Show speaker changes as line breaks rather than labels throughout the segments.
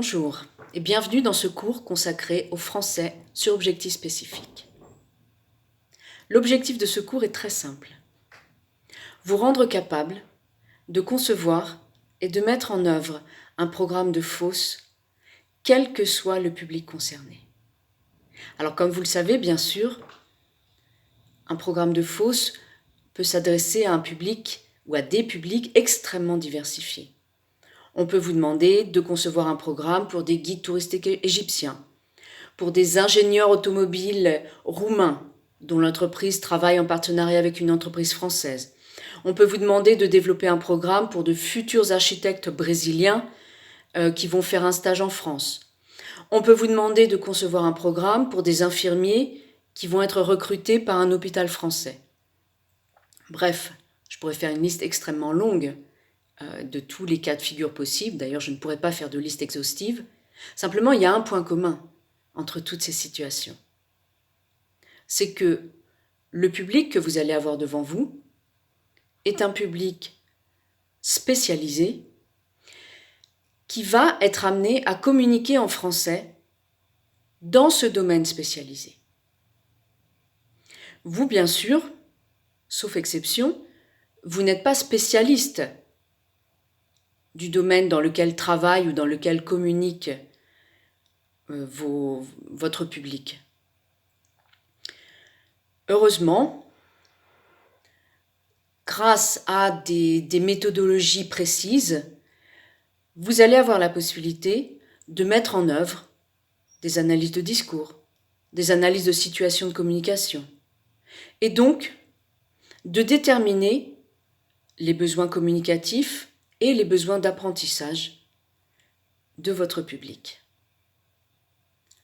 Bonjour et bienvenue dans ce cours consacré au français sur objectifs spécifiques. L'objectif de ce cours est très simple. Vous rendre capable de concevoir et de mettre en œuvre un programme de FOSS, quel que soit le public concerné. Alors comme vous le savez bien sûr, un programme de FOSS peut s'adresser à un public ou à des publics extrêmement diversifiés. On peut vous demander de concevoir un programme pour des guides touristiques égyptiens, pour des ingénieurs automobiles roumains dont l'entreprise travaille en partenariat avec une entreprise française. On peut vous demander de développer un programme pour de futurs architectes brésiliens qui vont faire un stage en France. On peut vous demander de concevoir un programme pour des infirmiers qui vont être recrutés par un hôpital français. Bref, je pourrais faire une liste extrêmement longue de tous les cas de figure possibles. D'ailleurs, je ne pourrais pas faire de liste exhaustive. Simplement, il y a un point commun entre toutes ces situations. C'est que le public que vous allez avoir devant vous est un public spécialisé qui va être amené à communiquer en français dans ce domaine spécialisé. Vous, bien sûr, sauf exception, vous n'êtes pas spécialiste du domaine dans lequel travaille ou dans lequel communique votre public. Heureusement, grâce à des méthodologies précises, vous allez avoir la possibilité de mettre en œuvre des analyses de discours, des analyses de situation de communication, et donc de déterminer les besoins communicatifs et les besoins d'apprentissage de votre public.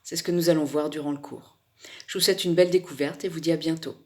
C'est ce que nous allons voir durant le cours. Je vous souhaite une belle découverte et vous dis à bientôt.